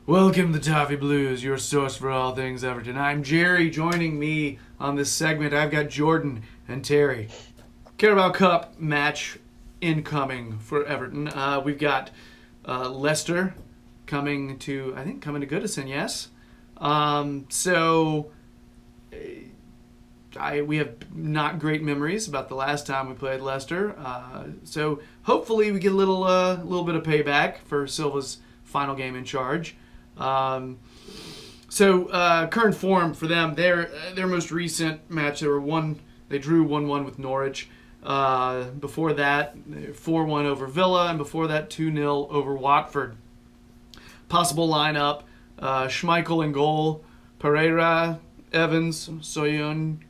Welcome to Toffee Blues, your source for all things Everton. I'm Gerry. Joining me on this segment, I've got Jordan and Terry. Carabao Cup match incoming for Everton. We've got Leicester coming to Goodison, yes? We have not great memories about the last time we played Leicester. So hopefully we get a little bit of payback for Silva's final game in charge. Current form for them, their most recent match, they drew 1-1 with Norwich. Before that, 4-1 over Villa, and before that, 2-0 over Watford. Possible lineup: Schmeichel in goal, Pereira, Evans, Soyuncu.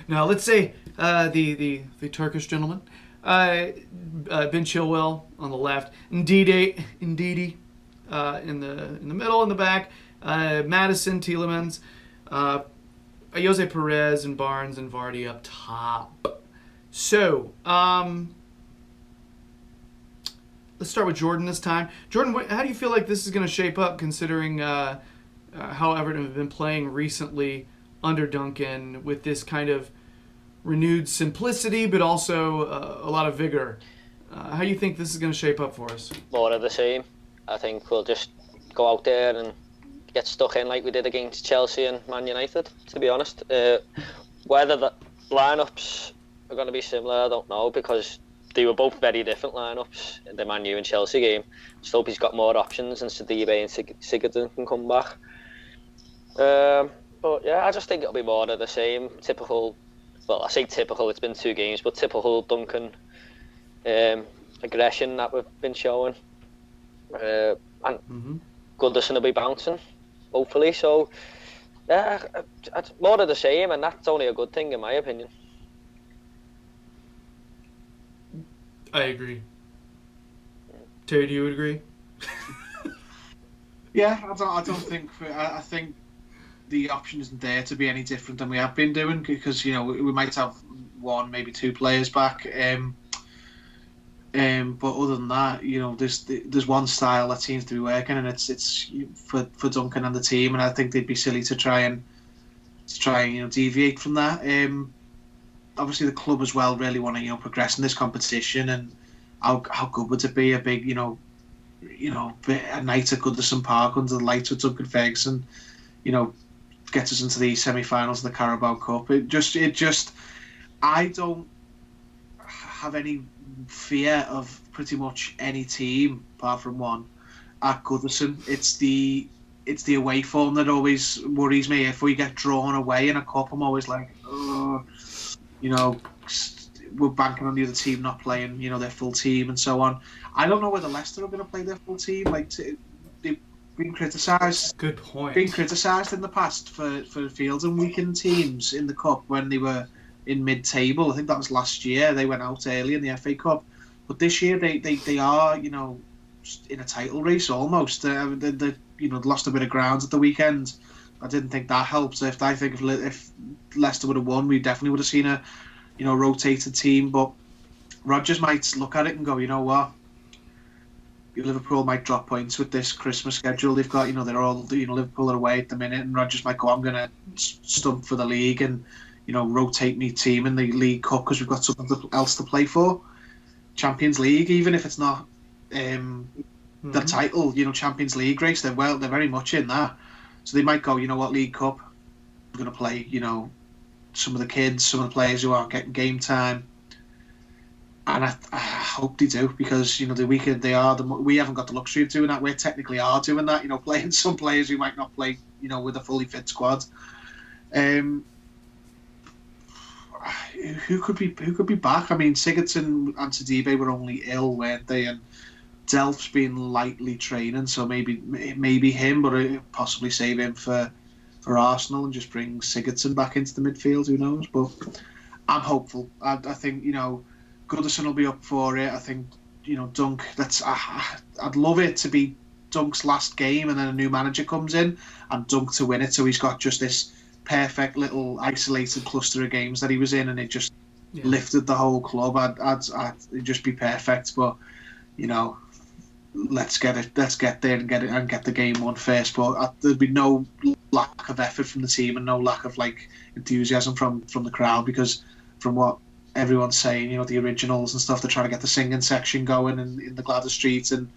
Now let's say the Turkish gentleman, Ben Chilwell on the left, Ndidi in the middle, in the back, Madison, Tielemans, Jose Perez and Barnes and Vardy up top. So let's start with Jordan this time. Jordan, how do you feel like this is going to shape up, considering how Everton have been playing recently under Duncan, with this kind of renewed simplicity, but also a lot of vigor? How do you think this is going to shape up for us? More of the same. I think we'll just go out there and get stuck in like we did against Chelsea and Man United, to be honest. Whether the lineups are going to be similar, I don't know, because they were both very different lineups in the Man U and Chelsea game. Just hope he's got more options and Sidibe and Sigurdsson can come back. But yeah, I just think it'll be more of the same. Typical, well, I say typical, it's been 2 games, but typical Duncan aggression that we've been showing. And Goodison will be bouncing, hopefully. So yeah, it's more of the same, and that's only a good thing in my opinion. I agree. Terry, do you agree? Yeah, I don't think. I think the option isn't there to be any different than we have been doing, because we might have 1, maybe 2 players back. But other than that, there's one style that seems to be working, and it's for Duncan and the team. And I think they'd be silly to try and deviate from that. Obviously, the club as well really want to progress in this competition, and how good would it be a big a night at Goodison Park under the lights with Duncan Ferguson, gets us into the semi-finals of the Carabao Cup. It just I don't have any fear of pretty much any team apart from one at Goodison. It's the away form that always worries me. If we get drawn away in a cup, I'm always like, we're banking on the other team not playing, their full team and so on. I don't know whether Leicester are going to play their full team. They've been criticised. Good point. Been criticised in the past for fielding weakened teams in the cup when they were in mid-table. I think that was last year. They went out early in the FA Cup, but this year they are in a title race almost. They lost a bit of ground at the weekend. I didn't think that helped. If Leicester would have won, we definitely would have seen a rotated team. But Rodgers might look at it and go, you know what, Liverpool might drop points with this Christmas schedule they've got. They're all Liverpool are away at the minute, and Rodgers might go, I'm going to stump for the league and rotate me team in the League Cup because we've got something else to play for. Champions League, even if it's not the title, Champions League race, they're very much in that. So they might go, you know what, League Cup, we're going to play, some of the kids, some of the players who aren't getting game time. And I hope they do, because, the weaker they are, we haven't got the luxury of doing that. We technically are doing that, playing some players who might not play, with a fully fit squad. Who could be back? I mean, Sigurdsson and Sidibe were only ill, weren't they? And Delph's been lightly training, so maybe him, but possibly save him for Arsenal and just bring Sigurdsson back into the midfield. Who knows? But I'm hopeful. I think Goodison will be up for it. I think Dunk. I'd love it to be Dunk's last game, and then a new manager comes in and Dunk to win it. So he's got just this perfect little isolated cluster of games that he was in, and it just lifted the whole club. It'd just be perfect. But let's get there and get the game won first. But there'd be no lack of effort from the team and no lack of enthusiasm from the crowd, because from what everyone's saying, the originals and stuff, they're trying to get the singing section going in the Gladys Street, and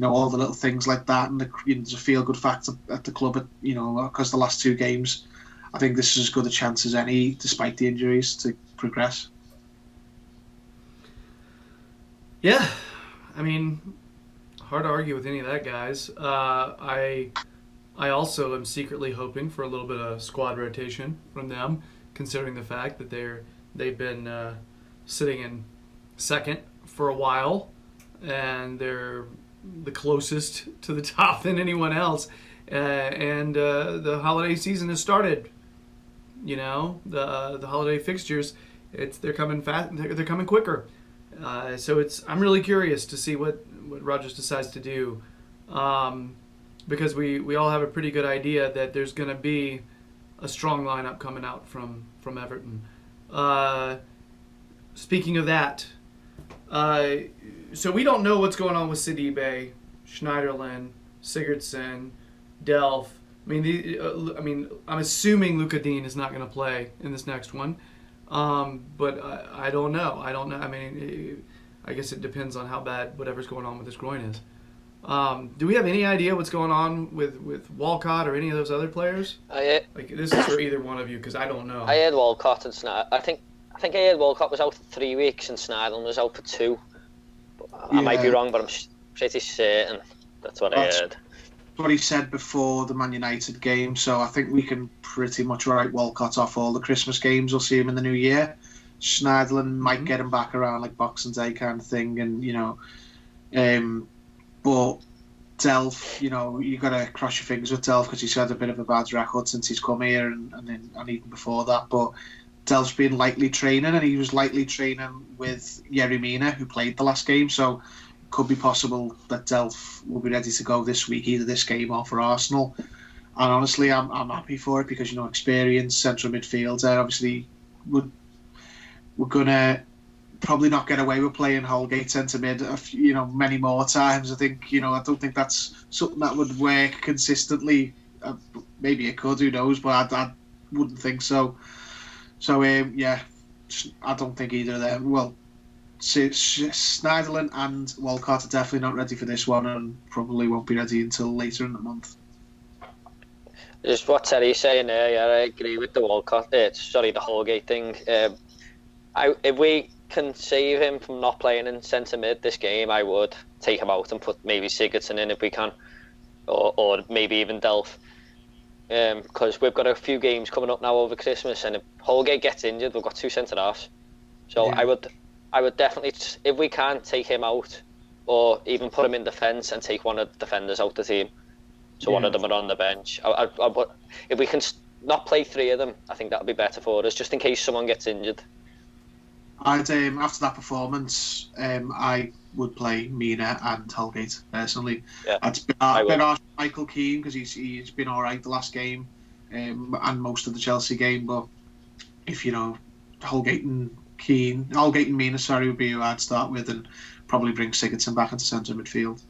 all the little things like that, and there's a feel good factor at the club, because the last 2 games, I think this is as good a chance as any, despite the injuries, to progress. Yeah, I mean, hard to argue with any of that, guys. I also am secretly hoping for a little bit of squad rotation from them, considering the fact that they've been sitting in second for a while, and they're the closest to the top than anyone else. And the holiday season has started. The holiday fixtures, they're coming fast. They're coming quicker. So I'm really curious to see what Rodgers decides to do, because we all have a pretty good idea that there's going to be a strong lineup coming out from Everton. Speaking of that, so we don't know what's going on with Sidibe, Schneiderlin, Sigurdsson, Delph. I mean, I'm assuming Luka Dean is not going to play in this next one, but I don't know. I mean, I guess it depends on how bad whatever's going on with his groin is. Do we have any idea what's going on with Walcott or any of those other players? This is for either one of you, because I don't know. I heard Walcott and Snyder. I think I heard Walcott was out for 3 weeks and Snyder was out for 2. I might be wrong, but I'm pretty certain that's what I heard. What he said before the Man United game, so I think we can pretty much write Walcott off all the Christmas games. We'll see him in the new year. Schneiderlin might get him back around Boxing Day kind of thing, and but Delph, you got to cross your fingers with Delph, because he's had a bit of a bad record since he's come here, and even before that. But Delph's been lightly training, and he was lightly training with Gerry, who played the last game, so it could be possible that Delph will be ready to go this week, either this game or for Arsenal. And honestly, I'm happy for it, because experienced central midfielder. Obviously, we're gonna probably not get away with playing Holgate centre mid, many more times. I think, I don't think that's something that would work consistently. Maybe it could, who knows? But I wouldn't think so. So I don't think either of them. Well, Schneiderlin and Walcott are definitely not ready for this one, and probably won't be ready until later in the month. Just what Terry's saying there, yeah, I agree with the Walcott. The Holgate thing. If we can save him from not playing in centre mid this game, I would take him out and put maybe Sigurdsson in if we can, or maybe even Delph. Because we've got a few games coming up now over Christmas, and if Holgate gets injured, we've got 2 centre halves. So yeah. I would definitely, if we can, take him out, or even put him in defence and take one of the defenders out the team, so one of them are on the bench. If we can not play 3 of them, I think that would be better for us, just in case someone gets injured. After that performance, I would play Mina and Holgate personally. Yeah, I'd been asked Michael Kean, because he's been all right the last game, and most of the Chelsea game. But if Holgate and Mina, would be who I'd start with, and probably bring Sigurdsson back into centre midfield.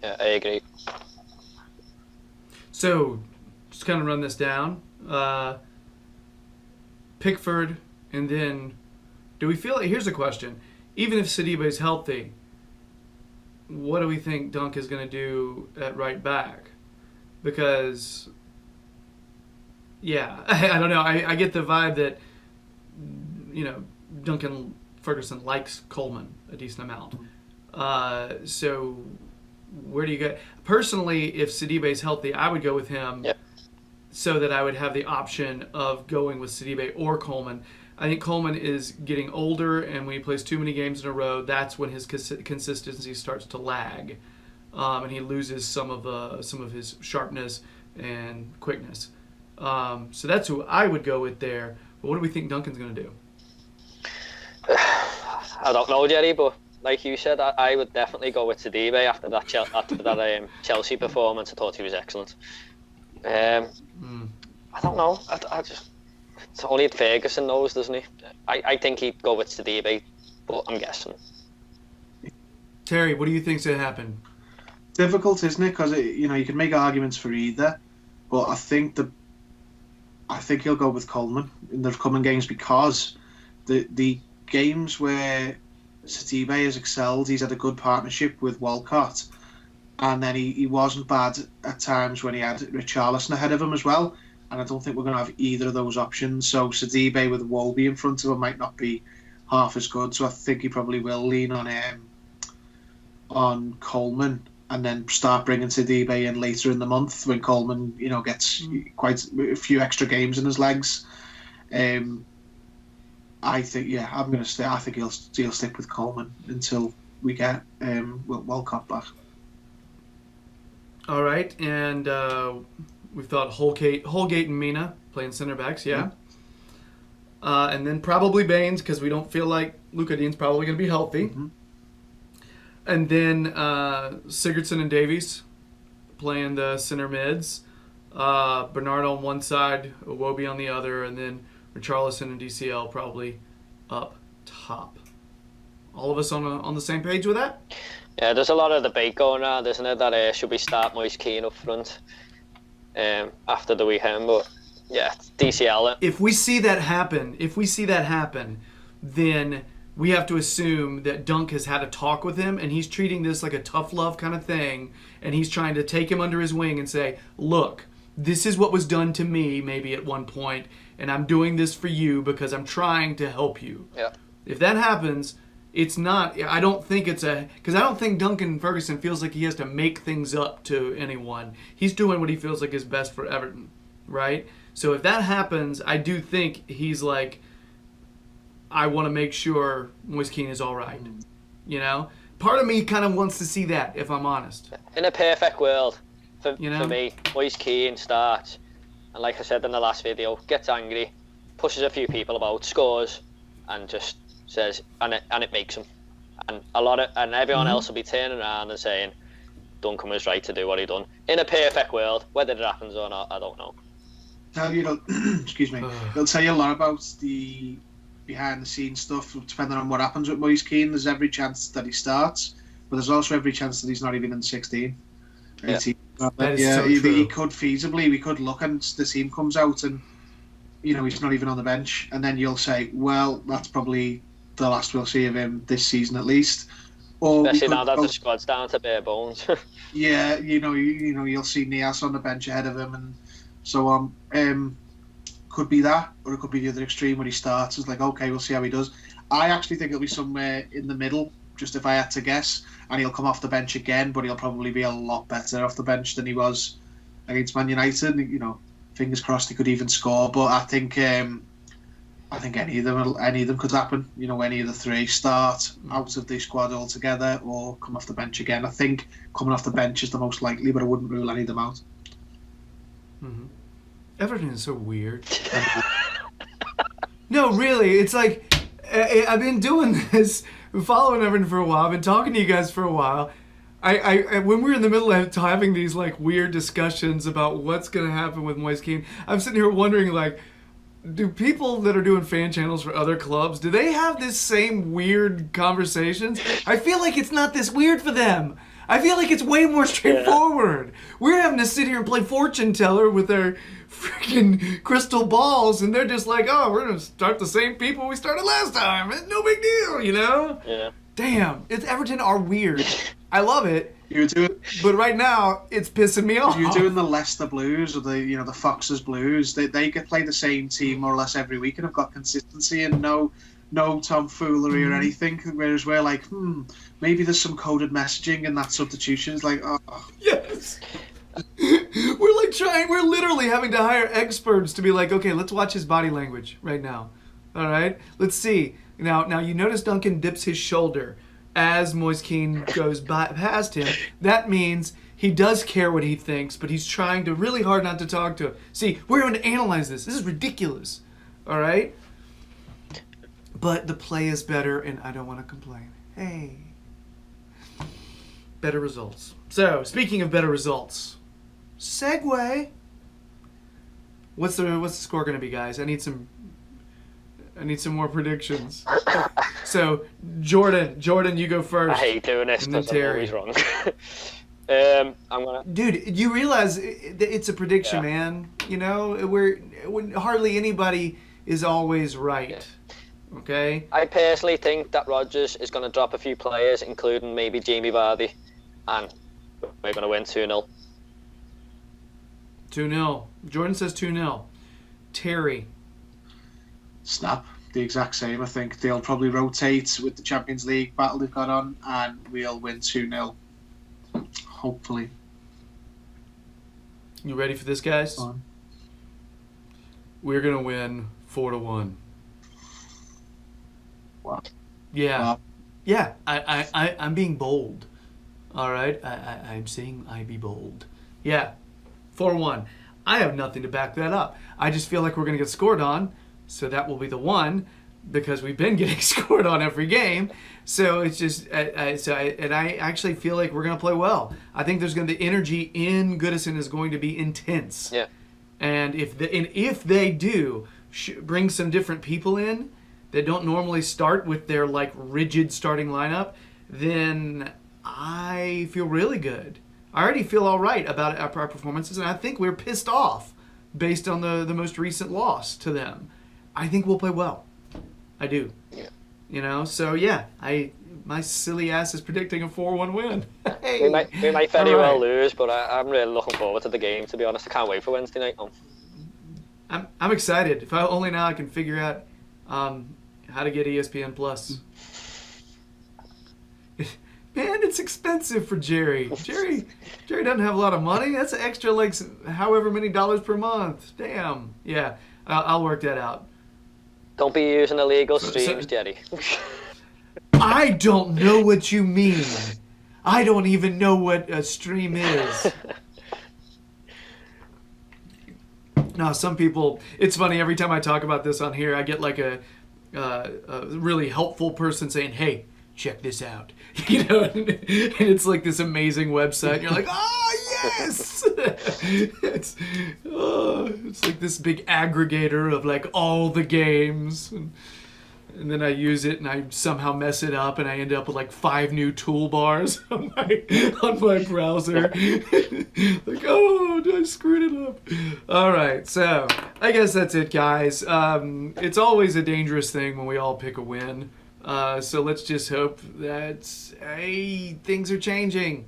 Yeah, I agree. So, just kind of run this down. Pickford, and then, do we feel here's a question. Even if Sidibe is healthy, what do we think Dunk is going to do at right back? Because, I don't know. I get the vibe that, Duncan Ferguson likes Coleman a decent amount. So where do you go? Personally, if Sidibe is healthy, I would go with him. Yep. So that I would have the option of going with Sidibe or Coleman. I think Coleman is getting older, and when he plays too many games in a row, that's when his consistency starts to lag, and he loses some of his sharpness and quickness. So that's who I would go with there. But what do we think Duncan's going to do? I don't know, Gerry, but like you said, I would definitely go with Sidibe after that Chelsea performance. I thought he was excellent. I don't know. It's only Ferguson knows, doesn't he? I think he'd go with Sidibe, but I'm guessing. Terry, what do you think's going to happen? Difficult, isn't it? Because you can make arguments for either, but I think he'll go with Coleman in the coming games, because the games where Sidibe has excelled, he's had a good partnership with Walcott, and then he wasn't bad at times when he had Richarlison ahead of him as well. And I don't think we're going to have either of those options. So Sidibe with Wolby in front of him might not be half as good. So I think he probably will lean on Coleman, and then start bringing Sidibe in later in the month when Coleman, gets quite a few extra games in his legs. I think, I'm going to stay. I think he'll stick with Coleman until we get Walcott back. All right, and we've thought Holgate and Mina playing center backs, yeah. And then probably Baines, because we don't feel like Luka Dean's probably going to be healthy. Mm-hmm. And then Sigurdsson and Davies playing the center mids. Bernardo on one side, Iwobi on the other, and then Richarlison and DCL probably up top. All of us on the same page with that? Yeah, there's a lot of debate going on, isn't it, that should we start Moise Kean up front after the weekend, but yeah, DCL. If we see that happen, then we have to assume that Dunk has had a talk with him, and he's treating this like a tough love kind of thing, and he's trying to take him under his wing and say, look, this is what was done to me maybe at one point, and I'm doing this for you because I'm trying to help you. Yeah. If that happens, it's not, I don't think because I don't think Duncan Ferguson feels like he has to make things up to anyone. He's doing what he feels like is best for Everton, right? So if that happens, I do think he's like, I want to make sure Moise Kean is all right. Part of me kind of wants to see that, if I'm honest. In a perfect world, for me, Moise Kean starts, and like I said in the last video, gets angry, pushes a few people about, scores, and just says, and it makes him. And everyone else will be turning around and saying, Duncan was right to do what he done. In a perfect world, whether it happens or not, I don't know. Excuse me. It'll tell you a lot about the behind-the-scenes stuff, depending on what happens with Moise Kean. There's every chance that he starts, but there's also every chance that he's not even in 16. Yeah. That is so true. He could feasibly, we could look and the team comes out and, he's not even on the bench, and then you'll say, well, that's probably the last we'll see of him this season at least. Or especially now that the squad's down to bare bones. Yeah, you'll see Nias on the bench ahead of him and so on. Could be that, or it could be the other extreme where he starts. It's like, okay, we'll see how he does. I actually think it'll be somewhere in the middle, just if I had to guess, and he'll come off the bench again, but he'll probably be a lot better off the bench than he was against Man United. Fingers crossed he could even score, but I think any of them could happen. Any of the three start out of the squad altogether or come off the bench again. I think coming off the bench is the most likely, but I wouldn't rule any of them out. Mm-hmm. Everton is so weird. No, really, it's like I've been doing this, following Everton for a while. I've been talking to you guys for a while. I when we're in the middle of having these like weird discussions about what's going to happen with Moise Kean, I'm sitting here wondering like, do people that are doing fan channels for other clubs, do they have this same weird conversations? I feel like it's not this weird for them. I feel like it's way more straightforward. Yeah. We're having to sit here and play fortune teller with our freaking crystal balls, and they're just like, oh, we're going to start the same people we started last time. It's no big deal, Yeah. Damn, Everton are weird. I love it. You're doing, but right now, it's pissing me off. You're doing the Leicester Blues or the the Blues. They could play the same team more or less every week and have got consistency and no tomfoolery or anything. Whereas we're like, maybe there's some coded messaging in that substitution. It's like, oh. Yes. We're literally having to hire experts to be like, okay, let's watch his body language right now. All right? Let's see. Now you notice Duncan dips his shoulder as Moise Kean goes past him. That means he does care what he thinks, but he's trying to really hard not to talk to him. See, we're going to analyze this. This is ridiculous. All right? But the play is better, and I don't want to complain. Hey. Better results. So, speaking of better results, segue. What's the score going to be, guys? I need some more predictions. So, Jordan, you go first. I hate doing this and then because I'm Terry. always wrong. I'm gonna. Dude, you realize it's a prediction, Yeah. man. You know, when hardly anybody is always right. Yeah. Okay. I personally think that Rodgers is going to drop a few players, including maybe Jamie Vardy, and we're going to win 2-0. 2-0. Jordan says 2-0. Terry. Snap. The exact same. I think they'll probably rotate with the Champions League battle they've got on, and we'll win 2-0. Hopefully. You ready for this, guys? On. We're going to win 4-1. Wow. Yeah. Wow. Yeah. I'm being bold. All right? I'm saying I be bold. Yeah. 4-1. I have nothing to back that up. I just feel like we're going to get scored on, so that will be the one, because we've been getting scored on every game. So it's just, I actually feel like we're going to play well. I think there's going to the energy in Goodison is going to be intense. Yeah. And if they do bring some different people in that don't normally start with their like rigid starting lineup, then I feel really good. I already feel all right about our performances, and I think we're pissed off based on the most recent loss to them. I think we'll play well. I do. Yeah. You know, so yeah, my silly ass is predicting a 4-1 win. Hey. We might very All right. well lose, but I'm really looking forward to the game, to be honest. I can't wait for Wednesday night. I'm excited. If only now I can figure out how to get ESPN Plus. Man, it's expensive for Gerry. Gerry doesn't have a lot of money. That's an extra like however many dollars per month. Damn. Yeah, I'll work that out. Don't be using illegal streams, Gerry. I don't know what you mean. I don't even know what a stream is. No, some people. It's funny every time I talk about this on here, I get like a really helpful person saying, "Hey, check this out," you know, and it's like this amazing website. And you're like, "Oh yes!" It's like this big aggregator of like all the games. And then I use it and I somehow mess it up and I end up with like 5 new toolbars on my browser. Like, oh, I screwed it up. All right, so I guess that's it, guys. It's always a dangerous thing when we all pick a win. So let's just hope that things are changing.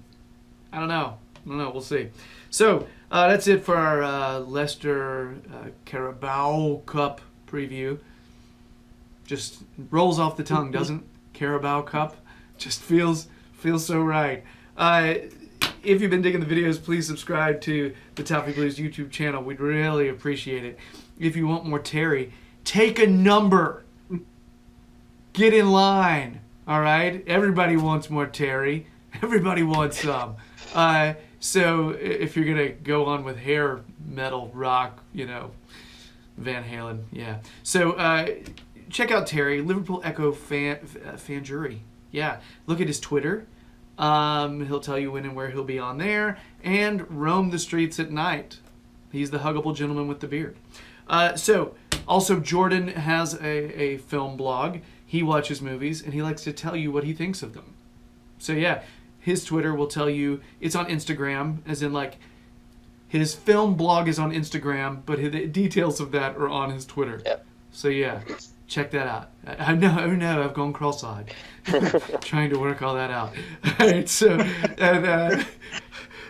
I don't know. We'll see. So that's it for our Leicester Carabao Cup preview. Just rolls off the tongue, doesn't? Carabao Cup just feels so right. If you've been digging the videos, please subscribe to the Toffee Blues YouTube channel. We'd really appreciate it. If you want more Terry, take a number. Get in line. All right? Everybody wants more Terry. Everybody wants some. So if you're going to go on with hair metal rock, you know, Van Halen, yeah. So check out Terry, Liverpool Echo fan jury. Yeah, look at his Twitter. He'll tell you when and where he'll be on there. And roam the streets at night. He's the huggable gentleman with the beard. So also Jordan has a film blog. He watches movies, and he likes to tell you what he thinks of them. So yeah, his Twitter will tell you, it's on Instagram, as in like, his film blog is on Instagram, but the details of that are on his Twitter. Yep. So yeah, check that out. I know, I've gone cross-eyed. Trying to work all that out. All right, so, and,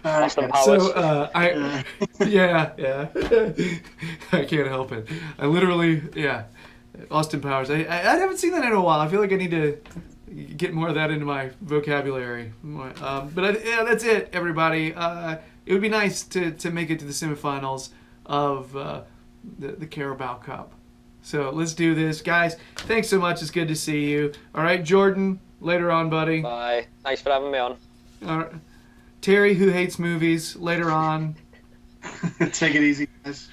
Austin Powers. so yeah. I can't help it. I literally, yeah. Austin Powers. I haven't seen that in a while. I feel like I need to get more of that into my vocabulary. But yeah, that's it, everybody. It would be nice to make it to the semifinals of the Carabao Cup. So let's do this. Guys, thanks so much. It's good to see you. All right, Jordan, later on, buddy. Bye. Thanks for having me on. All right. Terry, who hates movies, later on. Take it easy, guys.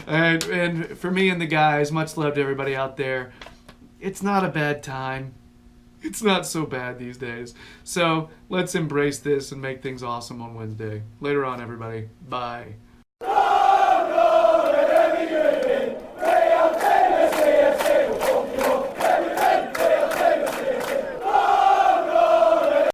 And for me and the guys, much love to everybody out there. It's not a bad time. It's not so bad these days. So let's embrace this and make things awesome on Wednesday. Later on, everybody. Bye.